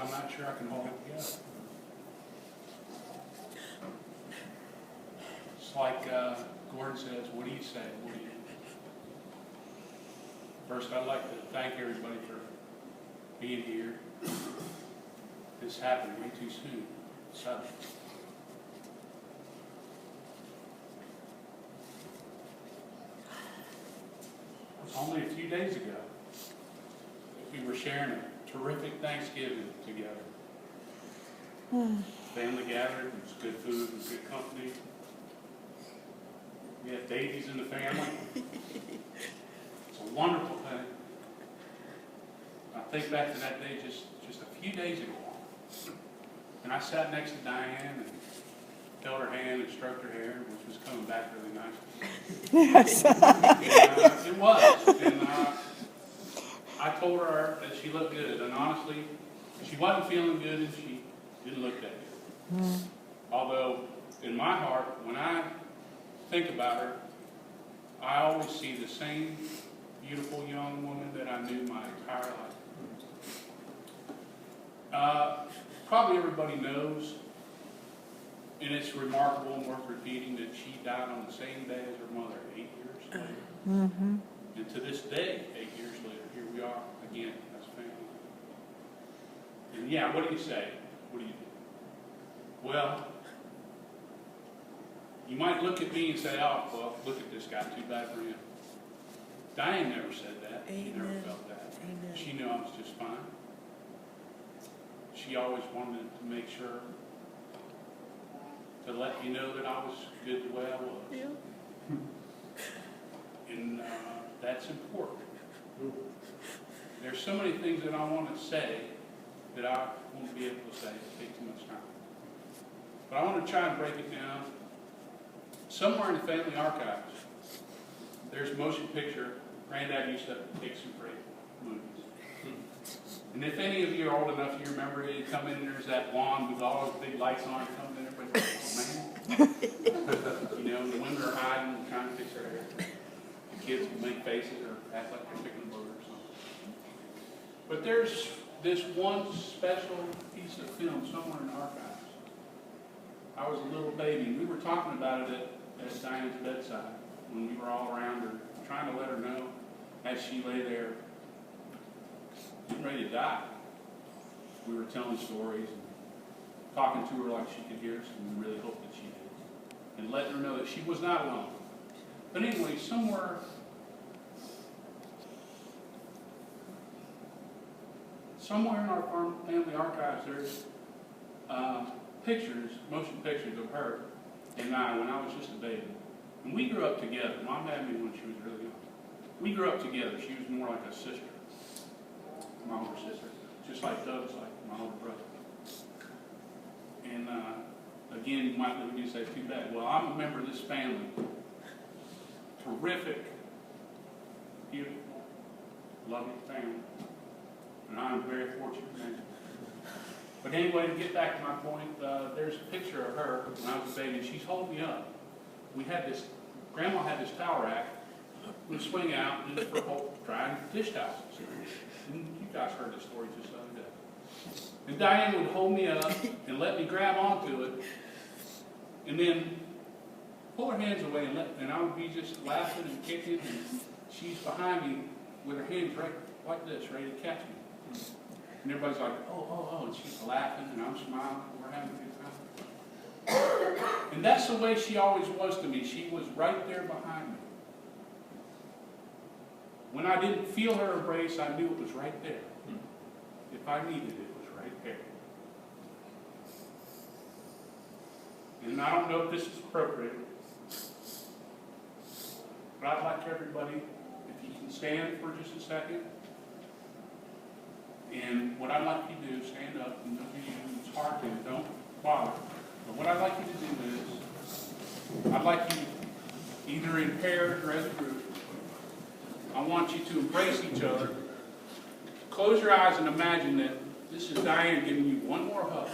I'm not sure I can hold it together. It's like Gordon says, what do you say? What do you? First, I'd like to thank everybody for being here. This happened way too soon. So, it was only a few days ago that we were sharing a terrific Thanksgiving together. Family gathered, it was good food and good company. We had babies in the family. It's a wonderful thing. I think back to that day just a few days ago. And I sat next to Diane and held her hand and stroked her hair, which was coming back really nice. Yes. And, it was. And I told her that she looked good. And honestly, she wasn't feeling good and she didn't look that good. Although, in my heart, when I think about her, I always see the same beautiful young woman that I knew my entire life. Probably everybody knows, and it's remarkable and worth repeating, that she died on the same day as her mother, 8 years later. Mm-hmm. And to this day, 8 years later, here we are again as a family. And yeah, what do you say? What do you do? Well, you might look at me and say, oh, well, look at this guy, too bad for him. Diane never said that. Amen. She never felt that. Amen. She knew I was just fine. She always wanted to make sure to let you know that I was good the way I was. Yeah. And that's important. There's so many things that I want to say that I won't be able to say. It takes too much time. But I want to try and break it down. Somewhere in the family archives, there's a motion picture. Granddad used to take some great movies. And if any of you are old enough, you remember it, you come in and there's that wand with all those big lights on it, comes in, everybody's like, oh man. You know, the women are hiding and trying to fix their hair. The kids will make faces or act like they're picking a bird or something. But there's this one special piece of film somewhere in the archives. I was a little baby, and we were talking about it at Diane's bedside when we were all around her, trying to let her know as she lay there, getting ready to die. We were telling stories and talking to her like she could hear us, and we really hoped that she did, and letting her know that she was not alone. But anyway, somewhere in our family archives, there's pictures, motion pictures of her and I when I was just a baby. And we grew up together. Mom had me when she was really young. We grew up together. She was more like a sister, my older sister, just like Doug's like my older brother. And again, you might look at me and say, too bad. Well, I'm a member of this family. Terrific, beautiful, loving family. And I'm very fortunate man. But anyway, to get back to my point, there's a picture of her when I was a baby. She's holding me up. We had this, Grandma had this towel rack. We'd swing out and for drying dish towels. And you guys heard this story just the other day. And Diane would hold me up and let me grab onto it, and then pull her hands away, and I would be just laughing and kicking, and she's behind me with her hands right like this, ready to catch me. And everybody's like, oh, and she's laughing, and I'm smiling, and we're having a good time. And that's the way she always was to me. She was right there behind me. When I didn't feel her embrace, I knew it was right there. If I needed it, it was right there. And I don't know if this is appropriate, but I'd like everybody, if you can stand for just a second. And what I'd like you to do is stand up, and those of you who's hard to, don't bother. But what I'd like you to do is, I'd like you, either in pairs or as a group, I want you to embrace each other. Close your eyes and imagine that this is Diane giving you one more hug.